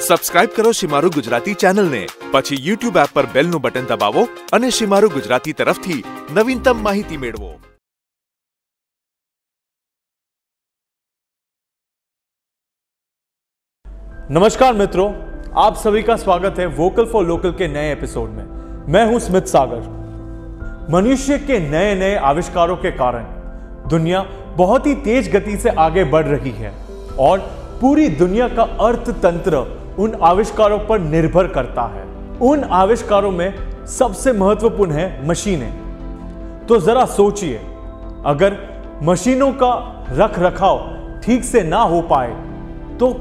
Subscribe કરો શિમારુ ગુજરાતી ચેનલને, પછી YouTube એપ પર બેલનું બટન દબાવો અને શિમારુ ગુજરાતી તરફથી નવીનતમ માહિતી મેળવો। नमस्कार मित्रों, आप सभी का स्वागत है वोकल फॉर लोकल के नए एपिसोड में। मैं हूं स्मित सागर। मनुष्य के नए नए आविष्कारों के कारण दुनिया बहुत ही तेज गति से आगे बढ़ रही है और पूरी दुनिया का अर्थतंत्र उन आविष्कारों पर निर्भर करता है। उन आविष्कारों में सबसे महत्वपूर्ण है मशीनें। तो जरा सोचिए, अगर मशीनों का रख रखाव ठीक से ना हो पाए तो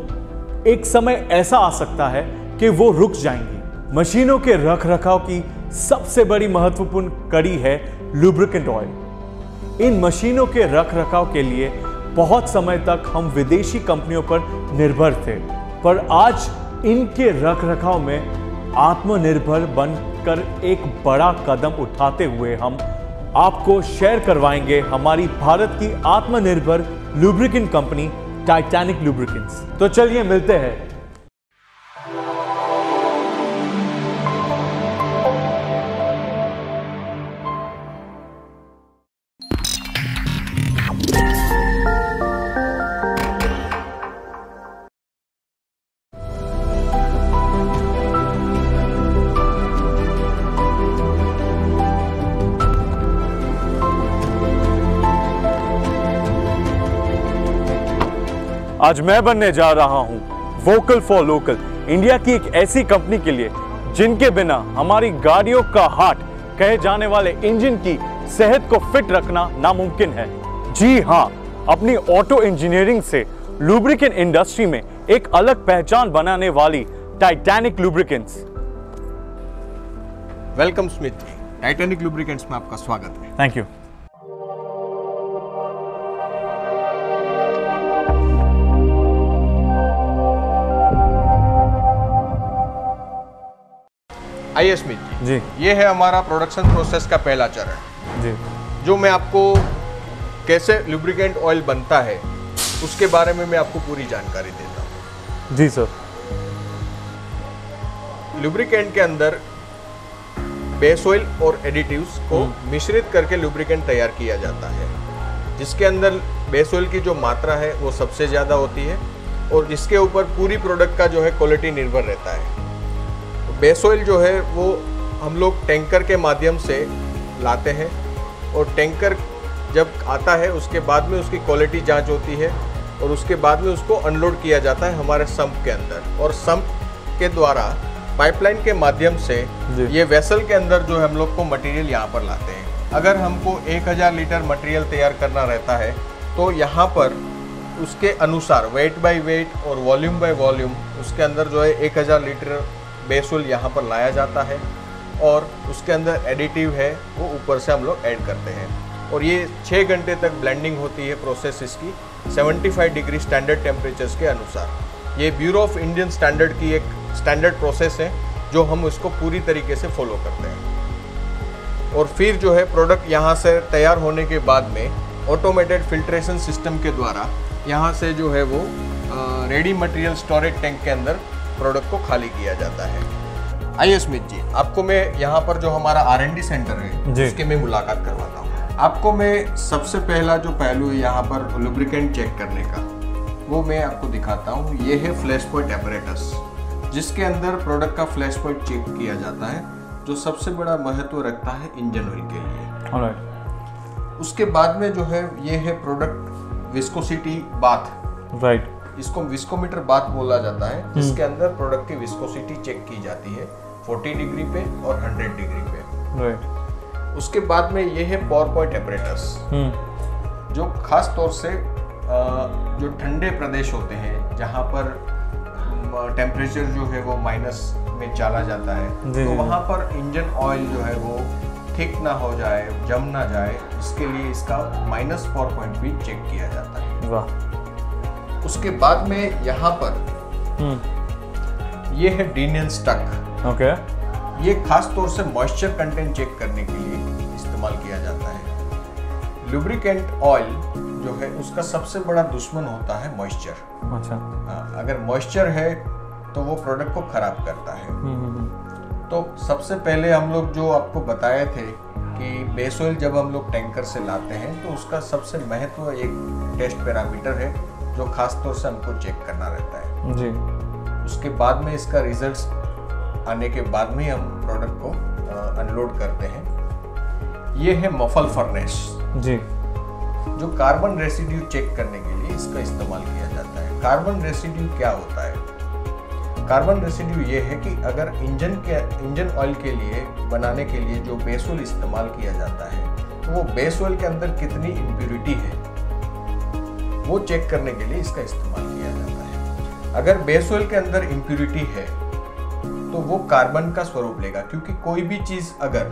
एक समय ऐसा आ सकता है कि वो रुक जाएंगी। मशीनों के रख रखाव की सबसे बड़ी महत्वपूर्ण कड़ी है लुब्रिकेंट ऑयल। इन मशीनों के रख रखाव के लिए बहुत समय तक हम विदेशी कंपनियों पर निर्भर थे, पर आज इनके रख रखाव में आत्मनिर्भर बनकर एक बड़ा कदम उठाते हुए हम आपको शेयर करवाएंगे हमारी भारत की आत्मनिर्भर लुब्रिकेंट कंपनी टाइटैनिक लुब्रिकेंट्स। तो चलिए मिलते हैं। आज मैं बनने जा रहा हूं वोकल फॉर लोकल, इंडिया की एक ऐसी कंपनी के लिए जिनके बिना हमारी गाड़ियों का हार्ट कहे जाने वाले इंजन की सेहत को फिट रखना नामुमकिन है। जी हां, अपनी ऑटो इंजीनियरिंग से लुब्रिकेंट इंडस्ट्री में एक अलग पहचान बनाने वाली टाइटैनिक लुब्रिकेंट्स। वेलकम स्मित जी, टाइटैनिक लुब्रिकेंट्स में आपका स्वागत है। Thank you. आइए स्मित जी, ये है हमारा प्रोडक्शन प्रोसेस का पहला चरण जी, जो मैं आपको कैसे लुब्रिकेंट ऑयल बनता है उसके बारे में मैं आपको पूरी जानकारी देता हूँ। जी सर। लुब्रिकेंट के अंदर बेस ऑयल और एडिटिव्स को मिश्रित करके लुब्रिकेंट तैयार किया जाता है, जिसके अंदर बेस ऑयल की जो मात्रा है वो सबसे ज़्यादा होती है और इसके ऊपर पूरी प्रोडक्ट का जो है क्वालिटी निर्भर रहता है। बेस ऑयल जो है वो हम लोग टैंकर के माध्यम से लाते हैं और टैंकर जब आता है उसके बाद में उसकी क्वालिटी जांच होती है और उसके बाद में उसको अनलोड किया जाता है हमारे सम्प के अंदर, और सम्प के द्वारा पाइपलाइन के माध्यम से ये वेसल के अंदर जो हम लोग को मटेरियल यहाँ पर लाते हैं। अगर हमको 1000 लीटर मटेरियल तैयार करना रहता है तो यहाँ पर उसके अनुसार वेट बाय वेट और वॉल्यूम बाय वॉल्यूम उसके अंदर जो है 1000 लीटर बेस ऑयल यहाँ पर लाया जाता है और उसके अंदर एडिटिव है वो ऊपर से हम लोग ऐड करते हैं और ये 6 घंटे तक ब्लेंडिंग होती है प्रोसेस इसकी 75 डिग्री स्टैंडर्ड टेम्परेचर्स के अनुसार। ये ब्यूरो ऑफ इंडियन स्टैंडर्ड की एक स्टैंडर्ड प्रोसेस है जो हम इसको पूरी तरीके से फॉलो करते हैं। और फिर जो है प्रोडक्ट यहाँ से तैयार होने के बाद में ऑटोमेटेड फिल्ट्रेशन सिस्टम के द्वारा यहाँ से जो है वो रेडी मटेरियल स्टोरेज टैंक के अंदर प्रोडक्ट को खाली किया जाता है। आइए स्मित जी, आपको मैं यहाँ पर जो हमारा R&D सेंटर है उसके मैं मुलाकात करवाता हूँ। आपको मैं सबसे पहला जो पहलू है यहाँ पर लुब्रिकेंट चेक करने का वो मैं आपको दिखाता हूँ। ये है फ्लैश पॉइंट एपरेटस, जिसके अंदर प्रोडक्ट का फ्लैश पॉइंट चेक किया जाता है, जो सबसे बड़ा महत्व रखता है इंजन ऑयल के लिए। उसके बाद में जो है ये है प्रोडक्ट विस्कोसिटी बाथ। राइट, इसको विस्कोमीटर बाथ बोला जाता है, जिसके अंदर प्रोडक्ट की विस्कोसिटी चेक की जाती है 40 डिग्री पे और 100 डिग्री पे। राइट। उसके बाद में ये है पावर पॉइंट एपरेटस, जो खास तौर से जो ठंडे प्रदेश होते हैं जहाँ पर टेम्परेचर जो है वो माइनस में चला जाता है, तो वहाँ पर इंजन ऑयल जो है वो थिक ना हो जाए, जम ना जाए, इसके लिए इसका माइनस पावर पॉइंट भी चेक किया जाता है। वाह। उसके बाद में यहाँ पर ये है डीनियन स्टक। ओके। ये खास तौर से मॉइस्चर कंटेंट चेक करने के लिए इस्तेमाल किया जाता है। लुब्रिकेंट ऑयल जो है उसका सबसे बड़ा दुश्मन होता है मॉइस्चर। अच्छा। अगर मॉइस्चर है तो वो प्रोडक्ट को खराब करता है। तो सबसे पहले हम लोग जो आपको बताए थे कि बेस ऑयल जब हम लोग टैंकर से लाते हैं तो उसका सबसे महत्व एक टेस्ट पैरामीटर है जो खास तौर से हमको चेक करना रहता है जी। उसके बाद में इसका रिजल्ट्स आने के बाद में हम प्रोडक्ट को अनलोड करते हैं। ये है मफल फर्नेस जी, जो कार्बन रेसिड्यू चेक करने के लिए इसका इस्तेमाल किया जाता है। कार्बन रेसिड्यू क्या होता है? कार्बन रेसिड्यू ये है कि अगर इंजन ऑयल के लिए बनाने के लिए जो बेस ऑयल इस्तेमाल किया जाता है तो वो बेस ऑयल के अंदर कितनी इम्प्योरिटी है वो चेक करने के लिए इसका इस्तेमाल किया जाता है। अगर बेस ऑयल के अंदर इम्प्योरिटी है तो वो कार्बन का स्वरूप लेगा, क्योंकि कोई भी चीज अगर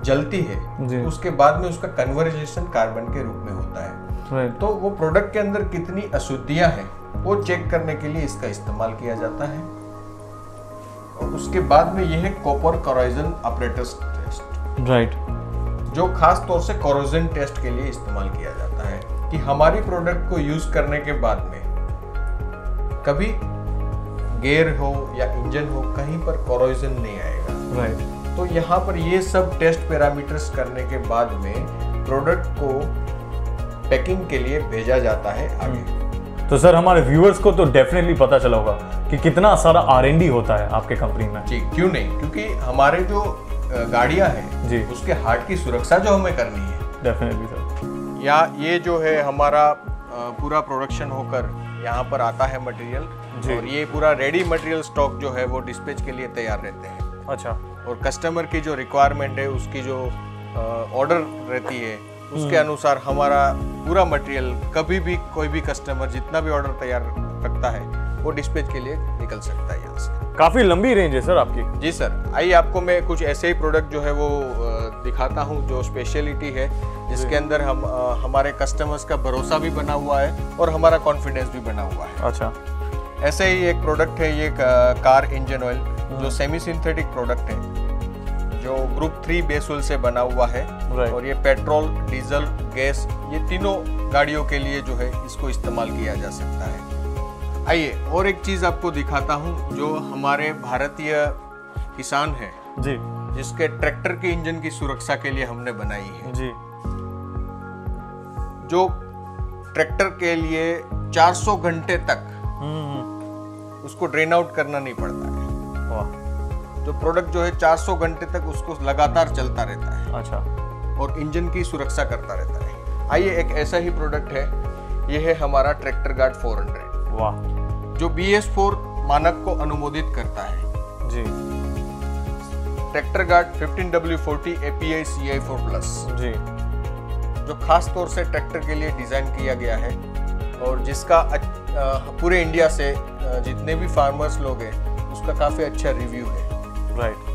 जलती है तो उसके बाद में उसका कन्वर्जेशन कार्बन के रूप में होता है। तो वो प्रोडक्ट के अंदर कितनी अशुद्धियां हैं वो चेक करने के लिए इसका इस्तेमाल किया जाता है। और उसके बाद में यह है copper corrosion operators test, right, जो खास तौर से कोरोजन टेस्ट के लिए इस्तेमाल किया जाता है कि हमारी प्रोडक्ट को यूज करने के बाद में कभी गियर हो या इंजन हो कहीं पर कोरोजन नहीं आएगा। राइट। तो यहाँ पर ये सब टेस्ट पैरामीटर्स करने के बाद में प्रोडक्ट को पैकिंग के लिए भेजा जाता है आगे। तो सर हमारे व्यूअर्स को तो डेफिनेटली पता चला होगा कि कितना सारा R&D होता है आपके कंपनी में। जी, क्यों नहीं, क्योंकि हमारे जो गाड़ियां हैं जी, उसके हार्ट की सुरक्षा जो हमें करनी है। Definitely sir. या ये जो है हमारा पूरा प्रोडक्शन होकर यहाँ पर आता है मटेरियल, और ये पूरा रेडी मटेरियल स्टॉक जो है वो डिस्पैच के लिए तैयार रहते हैं। अच्छा। और कस्टमर की जो रिक्वायरमेंट है उसकी जो ऑर्डर रहती है उसके अनुसार हमारा पूरा मटेरियल कभी भी कोई भी कस्टमर जितना भी ऑर्डर तैयार रखता है वो डिस्पैच के लिए निकल सकता है यहाँ से। काफी लंबी रेंज है सर आपकी। जी सर, आइए आपको मैं कुछ ऐसे ही प्रोडक्ट जो है वो दिखाता हूँ जो स्पेशलिटी है, जिसके अंदर हम हमारे कस्टमर्स का भरोसा भी बना हुआ है और हमारा कॉन्फिडेंस भी बना हुआ है। अच्छा। ऐसे ही एक प्रोडक्ट है ये कार इंजन ऑयल, जो सेमी सिंथेटिक प्रोडक्ट है, जो ग्रुप 3 बेस ऑयल से बना हुआ है। और ये पेट्रोल, डीजल, गैस, ये तीनों गाड़ियों के लिए जो है इसको इस्तेमाल किया जा सकता है। आइए और एक चीज आपको दिखाता हूँ जो हमारे भारतीय किसान है जी, जिसके ट्रैक्टर के इंजन की सुरक्षा के लिए हमने बनाई है जी, जो ट्रैक्टर के लिए 400 घंटे तक उसको ड्रेन आउट करना नहीं पड़ता है। वाह। जो प्रोडक्ट जो है 400 घंटे तक उसको लगातार चलता रहता है। अच्छा। और इंजन की सुरक्षा करता रहता है। आइए एक ऐसा ही प्रोडक्ट है, ये है हमारा ट्रैक्टर गार्ड 400। वाह। जो BS4 मानक को अनुमोदित करता है। जी। Tractor guard 15W40 API CI4+, जी, जो खास तौर से ट्रैक्टर के लिए डिजाइन किया गया है और जिसका पूरे इंडिया से जितने भी फार्मर्स लोग हैं उसका काफी अच्छा रिव्यू है। राइट।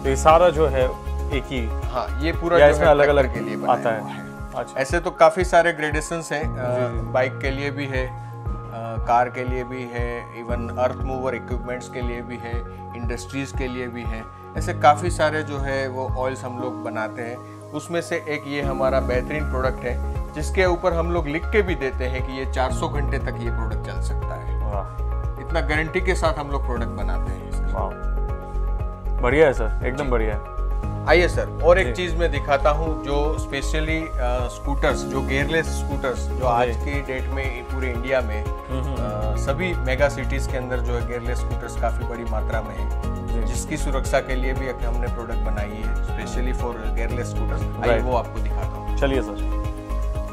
तो ये सारा जो है एक ही, हाँ, ये पूरा या इसमें अलग अलग के लिए आता है। अच्छा। ऐसे तो काफी सारे ग्रेडेशंस हैं, बाइक के लिए भी है, कार के लिए भी है, इवन अर्थ मूवर इक्विपमेंट्स के लिए भी है, इंडस्ट्रीज के लिए भी है। ऐसे काफ़ी सारे जो है वो ऑयल्स हम लोग बनाते हैं। उसमें से एक ये हमारा बेहतरीन प्रोडक्ट है जिसके ऊपर हम लोग लिख के भी देते हैं कि ये 400 घंटे तक ये प्रोडक्ट चल सकता है। वाह। इतना गारंटी के साथ हम लोग प्रोडक्ट बनाते हैं। वाह, बढ़िया है सर, एकदम बढ़िया है। आइए सर और एक चीज मैं दिखाता हूँ जो स्पेशली स्कूटर्स, जो गियरलेस स्कूटर्स, जो आज की डेट में पूरे इंडिया में सभी मेगा सिटीज के अंदर जो है गियरलेस स्कूटर्स काफी बड़ी मात्रा में है, जिसकी सुरक्षा के लिए भी हमने प्रोडक्ट बनाई है स्पेशली फॉर गियरलेस स्कूटर्स। आइए वो आपको दिखाता हूँ। चलिए सर।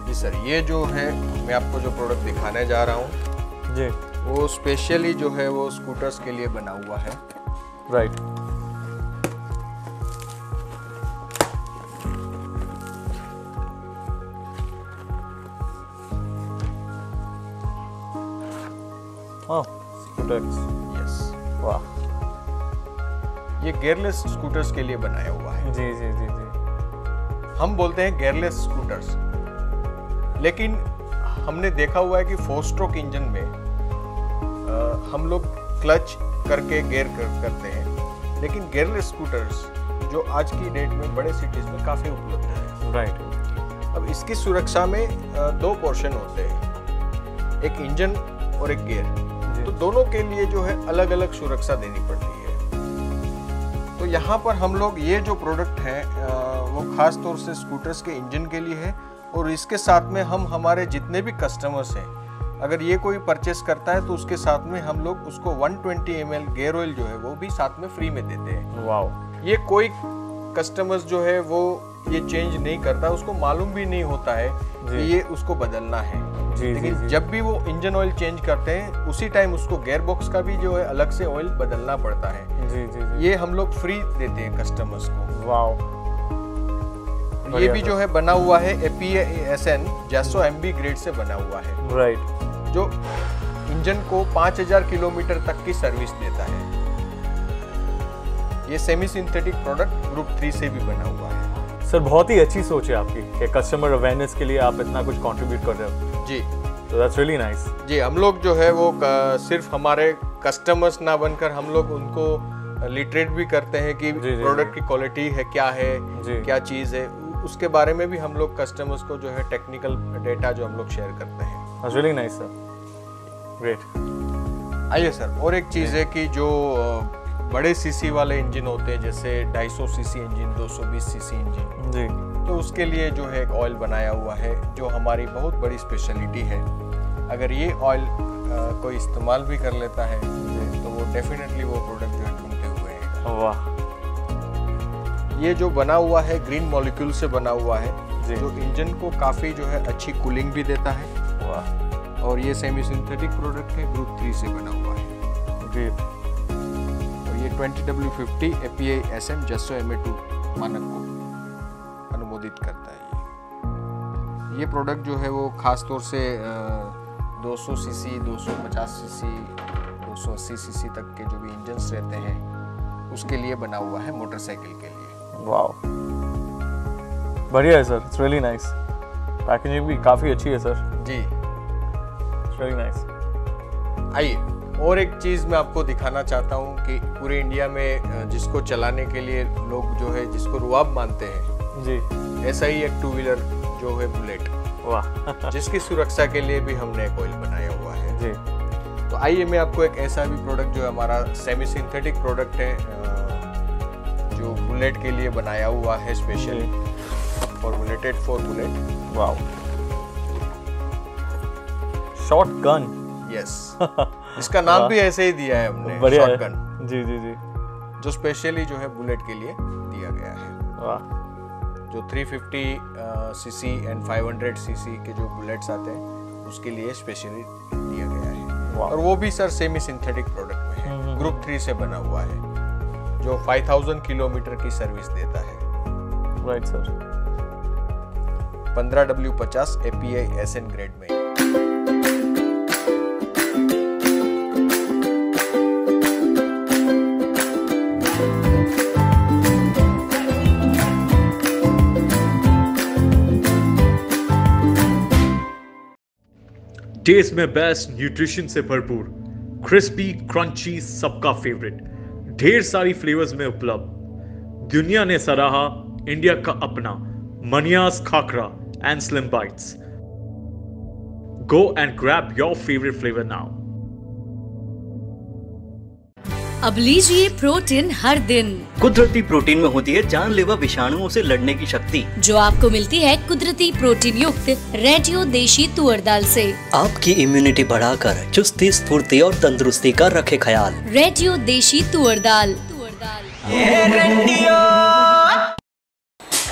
जी सर, ये जो है मैं आपको जो प्रोडक्ट दिखाने जा रहा हूँ जी, वो स्पेशली जो है वो स्कूटर्स के लिए बना हुआ है। राइट। Scooters, yes. वाह। ये गियरलेस स्कूटर्स के लिए बनाया हुआ है। जी जी जी जी। हम बोलते हैं गियरलेस स्कूटर्स, लेकिन हमने देखा हुआ है कि 4 स्ट्रोक इंजन में हम लोग क्लच करके गियर करते हैं, लेकिन गियरलेस स्कूटर्स जो आज की डेट में बड़े सिटीज में काफी उपलब्ध है। राइट। अब इसकी सुरक्षा में 2 पोर्शन होते हैं, एक इंजन और एक गियर। जी। तो दोनों के लिए जो है अलग अलग सुरक्षा देनी पड़ती है। तो यहाँ पर हम लोग ये जो प्रोडक्ट है वो खास तौर से स्कूटर्स के इंजन के लिए है, और इसके साथ में हम हमारे जितने भी कस्टमर्स हैं, अगर ये कोई परचेस करता है तो उसके साथ में हम लोग उसको 120 ml गेयर ऑयल जो है वो भी साथ में फ्री में देते हैं। वाओ। ये कोई कस्टमर्स जो है वो ये चेंज नहीं करता, उसको मालूम भी नहीं होता है कि ये उसको बदलना है। लेकिन जब भी वो इंजन ऑयल चेंज करते हैं उसी टाइम उसको गियर बॉक्स का भी जो है अलग से ऑयल बदलना पड़ता है। ये हम लोग फ्री देते हैं कस्टमर्स को। वाओ। ये भी जो है बना हुआ है APA-SN जैसो MB ग्रेड से बना हुआ है, राइट, जो इंजन को 5000 किलोमीटर तक की सर्विस देता है। ये सेमी सिंथेटिक प्रोडक्ट ग्रुप 3 से भी बना हुआ है। सर बहुत ही अच्छी सोच है आपकी कि कस्टमर अवेयरनेस के लिए आप इतना कुछ कंट्रीब्यूट कर रहे हो। जी, तो दैट्स रियली नाइस। जी, हम लोग जो है वो सिर्फ हमारे कस्टमर्स ना बनकर हम लोग उनको लिटरेट भी करते हैं कि प्रोडक्ट की क्वालिटी है क्या है, क्या चीज़ है, उसके बारे में भी हम लोग कस्टमर्स को जो है टेक्निकल डेटा जो हम लोग शेयर करते हैं। That's really nice sir, great. आइए सर, और एक चीज़ है कि जो बड़े सीसी वाले इंजन होते हैं जैसे 250 सीसी इंजन, 220 सीसी इंजन जी, तो उसके लिए जो है एक ऑयल बनाया हुआ है जो हमारी बहुत बड़ी स्पेशलिटी है। अगर ये ऑयल कोई इस्तेमाल भी कर लेता है तो वो डेफिनेटली वो प्रोडक्ट जो है ढूंढते हुए है। वाह। ये जो बना हुआ है ग्रीन मॉलिक्यूल से बना हुआ है, जो इंजन को काफ़ी जो है अच्छी कूलिंग भी देता है। वाह। और ये सेमी सिंथेटिक प्रोडक्ट है, ग्रुप 3 से बना हुआ है। ग्रेट। 20W50 APA-SN जैसो MA2 मानक को अनुमोदित करता है। ये प्रोडक्ट जो है वो खास तौर से 200 सीसी, 250 सीसी, 280 सीसी तक के जो भी इंजन्स रहते हैं उसके लिए बना हुआ है, मोटरसाइकिल के लिए। वाओ, बढ़िया है sir, it's really nice. Packaging भी काफ़ी अच्छी है सर। जी, इट्स रियली नाइस। आइए, और एक चीज़ मैं आपको दिखाना चाहता हूँ कि पूरे इंडिया में जिसको चलाने के लिए लोग जो है जिसको रुआब मानते हैं जी, ऐसा ही एक 2 व्हीलर जो है बुलेट, वाह, जिसकी सुरक्षा के लिए भी हमने एक ऑयल बनाया हुआ है जी। तो आइए मैं आपको एक ऐसा भी प्रोडक्ट जो है हमारा सेमी सिंथेटिक प्रोडक्ट है जो बुलेट के लिए बनाया हुआ है, specially formulated for bullet. Wow, short gun. Yes, इसका नाम भी ऐसे ही दिया है हमने, शॉर्ट गन। जी जी जी, जो स्पेशली जो है बुलेट के लिए दिया गया है। वाह। जो 350 सीसी एंड 500 सीसी के जो बुलेट्स आते हैं उसके लिए स्पेशली दिया गया है। और वो भी सर सेमी सिंथेटिक प्रोडक्ट में है, ग्रुप 3 से बना हुआ है, जो 5000 किलोमीटर की सर्विस देता है। Right sir. 15W50 APA-SN grade में। टेस्ट में बेस्ट, न्यूट्रिशन से भरपूर, क्रिस्पी क्रंची, सबका फेवरेट, ढेर सारी फ्लेवर्स में उपलब्ध। दुनिया ने सराहा इंडिया का अपना मनियास khakhra and slim bites. Go and grab your favourite flavour now. अब लीजिए प्रोटीन हर दिन। कुदरती प्रोटीन में होती है जानलेवा विषाणुओं से लड़ने की शक्ति, जो आपको मिलती है कुदरती प्रोटीन युक्त रेडियो देशी तुअर दाल से। आपकी इम्यूनिटी बढ़ाकर चुस्ती, स्फूर्ति और तंदुरुस्ती का रखे ख्याल। रेडियो देशी तुअर दाल।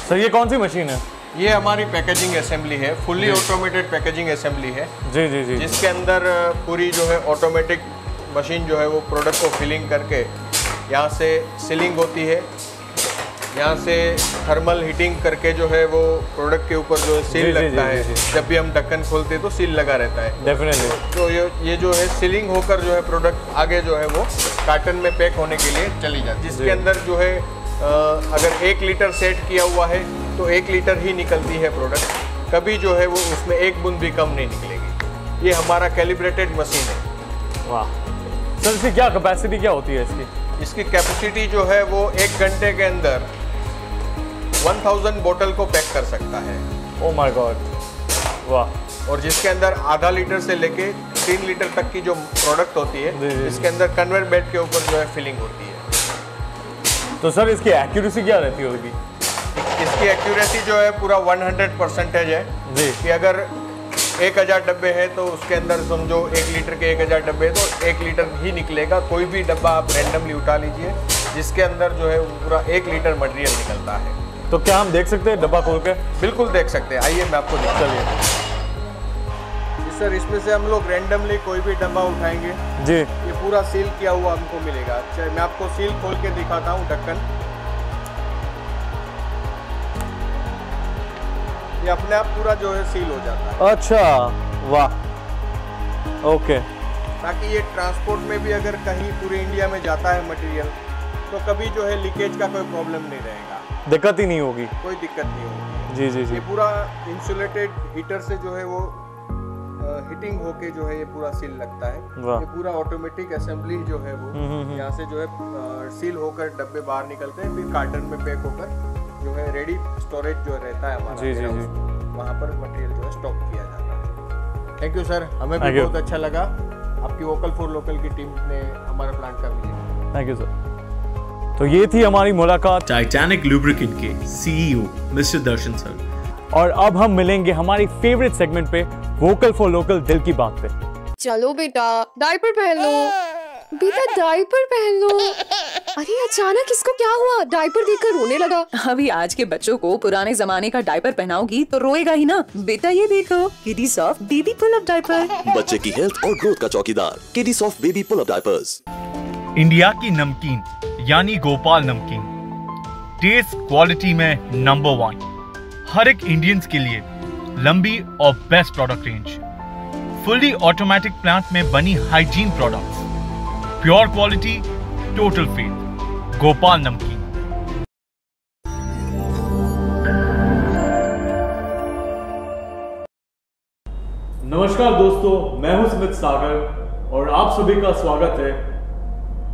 सर ये कौन सी मशीन है? ये हमारी पैकेजिंग असेंबली है, फुल्ली ऑटोमेटेड पैकेजिंग असेंबली है। जी जी जी, जिसके अंदर पूरी जो है ऑटोमेटिक मशीन जो है वो प्रोडक्ट को फिलिंग करके यहाँ से सीलिंग होती है, यहाँ से थर्मल हीटिंग करके जो है वो प्रोडक्ट के ऊपर जो सील लगता है। जब भी हम ढक्कन खोलते हैं तो सील लगा रहता है डेफिनेटली। तो ये जो है सीलिंग होकर जो है प्रोडक्ट आगे जो है वो कार्टन में पैक होने के लिए चली जाती है, जिसके अंदर जो है अगर 1 लीटर सेट किया हुआ है तो 1 लीटर ही निकलती है प्रोडक्ट, कभी जो है वो उसमें 1 बूंद भी कम नहीं निकलेगी। ये हमारा कैलिब्रेटेड मशीन है। वाह सर, इसकी क्या कैपेसिटी क्या होती है इसकी? इसकी कैपेसिटी जो है वो 1 घंटे के अंदर 1000 बोतल को पैक कर सकता है। ओह माय गॉड, वाह। और जिसके अंदर आधा लीटर से लेके 3 लीटर तक की जो प्रोडक्ट होती है, इसके अंदर कन्वेयर बेल्ट के ऊपर जो है फिलिंग होती है। तो सर इसकी एक्यूरेसी क्या रहती होगी? इसकी एक्यूरेसी जो है पूरा 100% है जी, कि अगर 1000 डब्बे हैं तो उसके अंदर समझो 1 लीटर के 1000 डब्बे तो 1 लीटर ही निकलेगा। कोई भी डब्बा आप रैंडमली उठा लीजिए, जिसके अंदर जो है पूरा 1 लीटर मटेरियल निकलता है। तो क्या हम देख सकते हैं डब्बा खोल के? बिल्कुल देख सकते हैं, आइए मैं आपको दिखाइए। जी सर, इसमें से हम लोग रैंडमली कोई भी डब्बा उठाएंगे जी, ये पूरा सील किया हुआ हमको मिलेगा। अच्छा, मैं आपको सील खोल के दिखाता हूँ ढक्कन। ये अपने आप पूरा जो है सील हो जाता है। अच्छा, वाह, ओके। ताकि ये ट्रांसपोर्ट में भी अगर कहीं पूरे इंडिया में जाता है मटेरियल तो कभी जो है लीकेज का कोई प्रॉब्लम नहीं रहेगा, दिक्कत ही नहीं होगी, कोई दिक्कत नहीं होगी। जी जी जी। ये पूरा इंसुलेटेड हीटर से जो है वो हीटिंग होके जो है ये पूरा सील लगता है। ये पूरा ऑटोमेटिक असेंबली जो है वो यहाँ से जो है सील होकर डब्बे बाहर निकलते हैं, फिर कार्टन में पैक होकर जो है रेडी स्टोरेज जो रहता है हमारा, जी जी जी, वहाँ पर मटेरियल जो है स्टॉक किया जाता है। थैंक यू सर, हमें भी बहुत अच्छा लगा आपकी वोकल फॉर लोकल की टीम ने हमारे प्लांट का विजिट। Thank you sir. तो ये थी हमारी मुलाकात टाइटैनिक लुब्रिकेंट के सीईओ मिस्टर दर्शन सर। और अब हम मिलेंगे हमारी फेवरेट सेगमेंट पे, वोकल फॉर लोकल दिल की बात पे। चलो बेटा डायपर पहन लो, बेटा डायपर पहन लो। अरे अचानक इसको क्या हुआ? डायपर देखकर रोने लगा। अभी आज के बच्चों को पुराने जमाने का डायपर पहनाओगी तो रोएगा ही ना। बेटा ये देखो, Kiddy Soft baby pull up diaper, बच्चे की हेल्थ और ग्रोथ का चौकीदार, Kiddy Soft baby pull up diapers. India की नमकीन यानी गोपाल नमकीन, टेस्ट क्वालिटी में नंबर 1, हर एक इंडियंस के लिए लंबी और best product range, fully automatic plant में बनी hygiene products, pure quality, total faith, Gopal Namkeen. नमस्कार दोस्तों, मैं हूं स्मित सागर और आप सभी का स्वागत है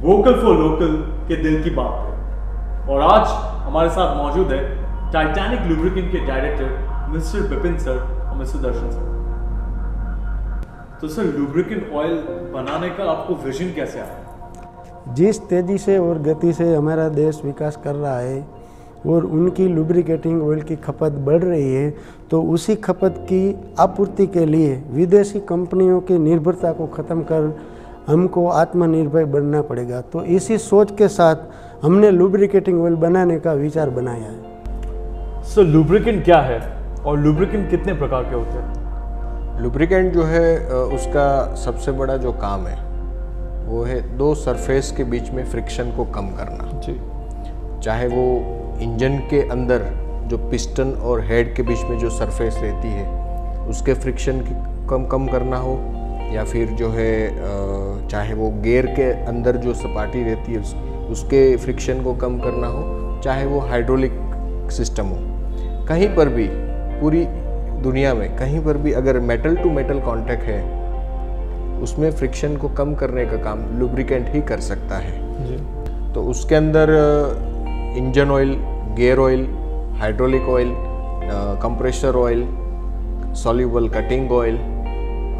वोकल फॉर लोकल के दिल की बात पे। और आज हमारे साथ मौजूद है टाइटैनिक लुब्रिकेंट के डायरेक्टर मिस्टर विपिन सर और मिस्टर दर्शन सर। तो सर, लुब्रिकेंट ऑयल बनाने का आपको विजन कैसे आया? जिस तेज़ी से और गति से हमारा देश विकास कर रहा है और उनकी लुब्रिकेटिंग ऑयल की खपत बढ़ रही है, तो उसी खपत की आपूर्ति के लिए विदेशी कंपनियों की निर्भरता को ख़त्म कर हमको आत्मनिर्भर बनना पड़ेगा। तो इसी सोच के साथ हमने लुब्रिकेटिंग ऑयल बनाने का विचार बनाया है। सर, लुब्रिकेंट क्या है और लुब्रिकेंट कितने प्रकार के होते हैं? लुब्रिकेंट जो है उसका सबसे बड़ा जो काम है वो है 2 सरफेस के बीच में फ्रिक्शन को कम करना जी। चाहे वो इंजन के अंदर जो पिस्टन और हेड के बीच में जो सरफेस रहती है उसके फ्रिक्शन की कम करना हो, या फिर जो है चाहे वो गियर के अंदर जो सपाटी रहती है उसके फ्रिक्शन को कम करना हो, चाहे वो हाइड्रोलिक सिस्टम हो, कहीं पर भी पूरी दुनिया में कहीं पर भी अगर मेटल टू मेटल कांटेक्ट है उसमें फ्रिक्शन को कम करने का काम लुब्रिकेंट ही कर सकता है जी। तो उसके अंदर engine oil, gear oil, hydraulic oil, compressor oil, soluble cutting oil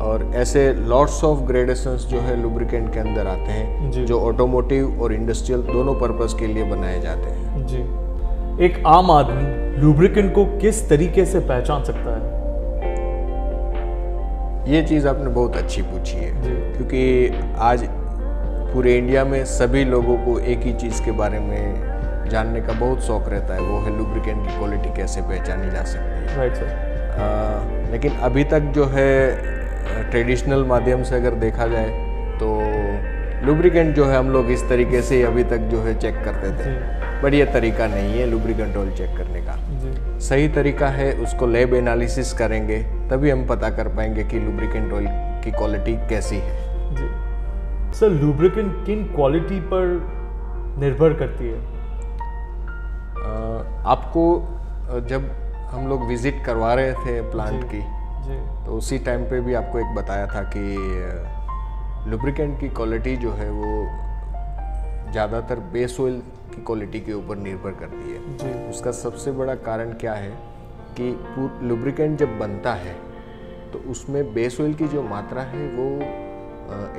और ऐसे लॉट्स ऑफ ग्रेडेशंस जो है लुब्रिकेंट के अंदर आते हैं, जो ऑटोमोटिव और इंडस्ट्रियल दोनों पर्पस के लिए बनाए जाते हैं जी। एक आम आदमी लुब्रिकेंट को किस तरीके से पहचान सकता है? ये चीज़ आपने बहुत अच्छी पूछी है, क्योंकि आज पूरे इंडिया में सभी लोगों को एक ही चीज़ के बारे में जानने का बहुत शौक रहता है, वो है लुब्रिकेंट की क्वालिटी कैसे पहचानी जा सकती है। Right sir. लेकिन अभी तक जो है ट्रेडिशनल माध्यम से अगर देखा जाए तो लुब्रिकेंट जो है हम लोग इस तरीके से अभी तक जो है चेक करते थे, बट ये तरीका नहीं है लुब्रिकेंट ऑयल चेक करने का। सही तरीका है उसको लैब एनालिसिस करेंगे तभी हम पता कर पाएंगे कि लुब्रिकेंट ऑयल की क्वालिटी कैसी है जी। सर, लुब्रिकेंट किन क्वालिटी पर निर्भर करती है? आपको जब हम लोग विजिट करवा रहे थे प्लांट की तो उसी टाइम पे भी आपको एक बताया था कि लुब्रिकेंट की क्वालिटी जो है वो ज़्यादातर बेस ऑयल की क्वालिटी के ऊपर निर्भर करती है। उसका सबसे बड़ा कारण क्या है कि लुब्रिकेंट जब बनता है तो उसमें बेस ऑयल की जो मात्रा है वो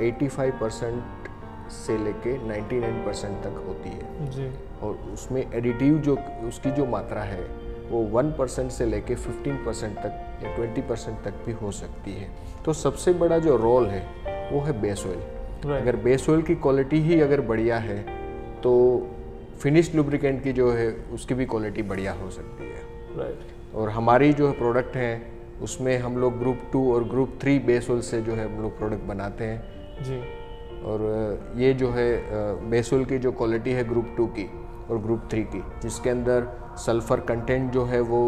85% से लेके 99% तक होती है जी। और उसमें एडिटिव जो उसकी जो मात्रा है वो 1% से लेके 15% तक या 20% तक भी हो सकती है। तो सबसे बड़ा जो रोल है वो है बेस ऑयल। अगर बेस ऑयल की क्वालिटी ही अगर बढ़िया है तो फिनिश्ड लुब्रिकेंट की जो है उसकी भी क्वालिटी बढ़िया हो सकती है। और हमारी जो प्रोडक्ट हैं उसमें हम लोग ग्रुप 2 और ग्रुप 3 बेस ऑयल से जो है हम लोग प्रोडक्ट बनाते हैं जी। और ये जो है बेस ऑयल की जो क्वालिटी है ग्रुप 2 की और ग्रुप 3 की, जिसके अंदर सल्फर कंटेंट जो है वो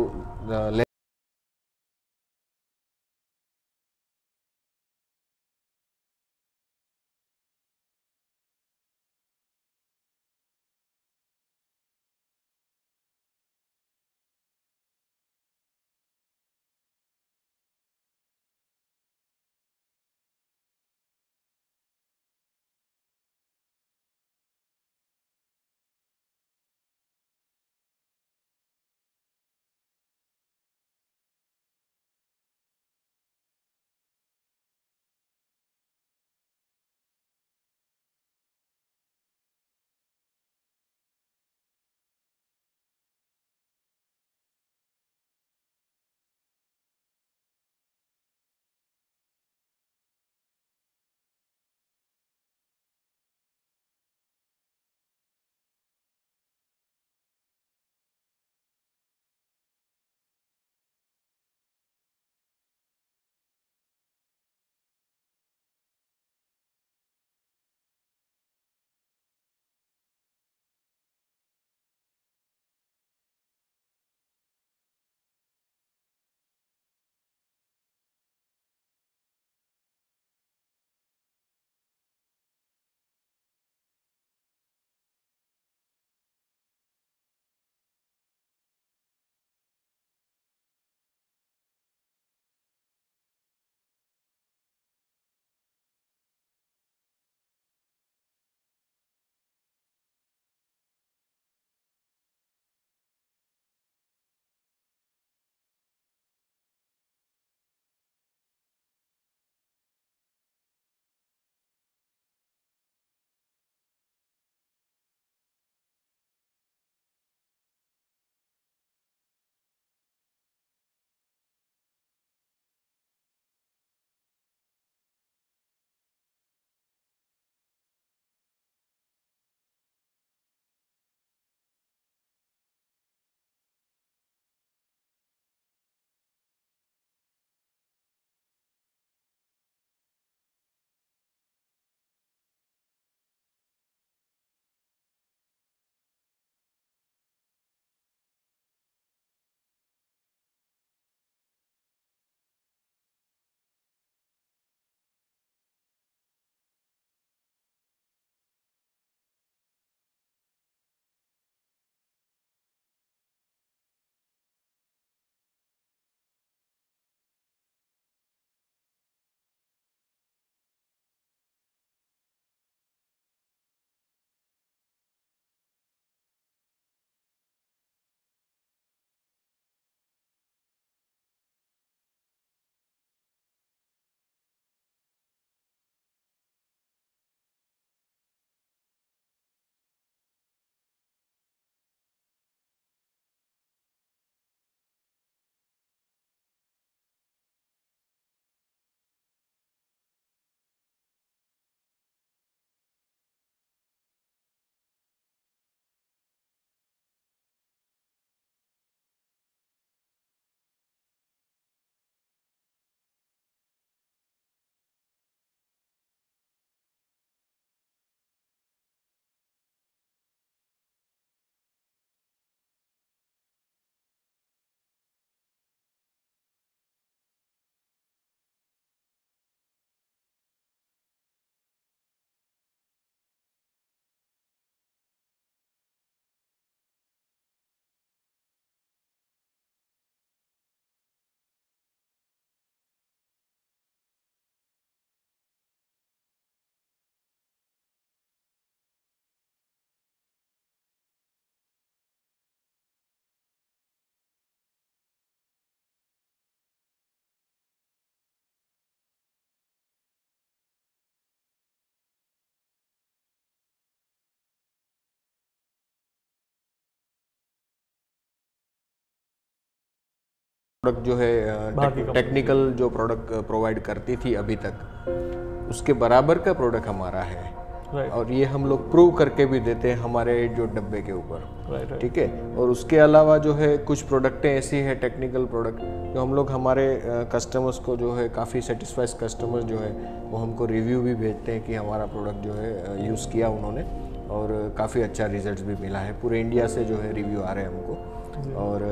प्रोडक्ट जो है टेक्निकल जो प्रोडक्ट प्रोवाइड करती थी अभी तक, उसके बराबर का प्रोडक्ट हमारा है। और ये हम लोग प्रूव करके भी देते हैं हमारे जो डब्बे के ऊपर, ठीक है। और उसके अलावा जो है कुछ प्रोडक्टें ऐसी है टेक्निकल प्रोडक्ट जो हम लोग हमारे कस्टमर्स को जो है काफ़ी सेटिस्फाइड कस्टमर्स जो है वो हमको रिव्यू भी भेजते हैं कि हमारा प्रोडक्ट जो है यूज़ किया उन्होंने और काफ़ी अच्छा रिजल्ट भी मिला है। पूरे इंडिया से जो है रिव्यू आ रहे हैं हमको। और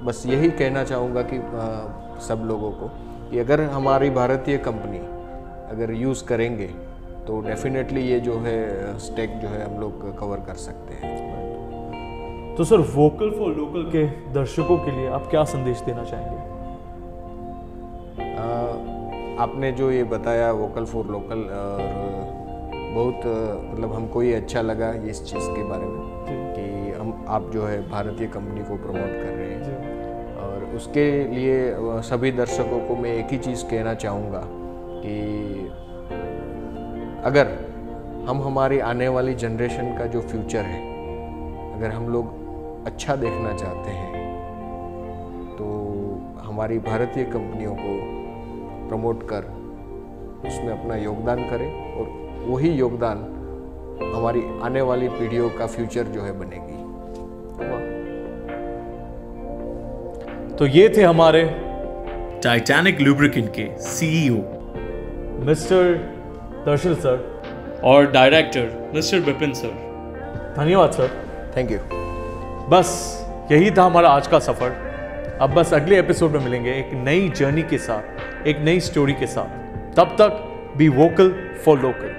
बस यही कहना चाहूँगा कि सब लोगों को कि अगर हमारी भारतीय कंपनी अगर यूज़ करेंगे तो डेफिनेटली ये जो है स्टेक जो है हम लोग कवर कर सकते हैं। तो सर, वोकल फॉर लोकल के दर्शकों के लिए आप क्या संदेश देना चाहेंगे? आपने जो ये बताया वोकल फॉर लोकल, और बहुत मतलब हमको ये अच्छा लगा इस चीज़ के बारे में कि आप जो है भारतीय कंपनी को प्रमोट कर रहे हैं। और उसके लिए सभी दर्शकों को मैं एक ही चीज़ कहना चाहूँगा कि अगर हम हमारी आने वाली जनरेशन का जो फ्यूचर है अगर हम लोग अच्छा देखना चाहते हैं तो हमारी भारतीय कंपनियों को प्रमोट कर उसमें अपना योगदान करें और वही योगदान हमारी आने वाली पीढ़ियों का फ्यूचर जो है बनेगी। तो ये थे हमारे टाइटैनिक लुब्रिकेंट के सीईओ मिस्टर दर्शन सर और डायरेक्टर मिस्टर विपिन सर। धन्यवाद सर। Thank you. बस यही था हमारा आज का सफ़र। अब बस अगले एपिसोड में मिलेंगे एक नई जर्नी के साथ, एक नई स्टोरी के साथ। तब तक बी वोकल फॉर लोकल।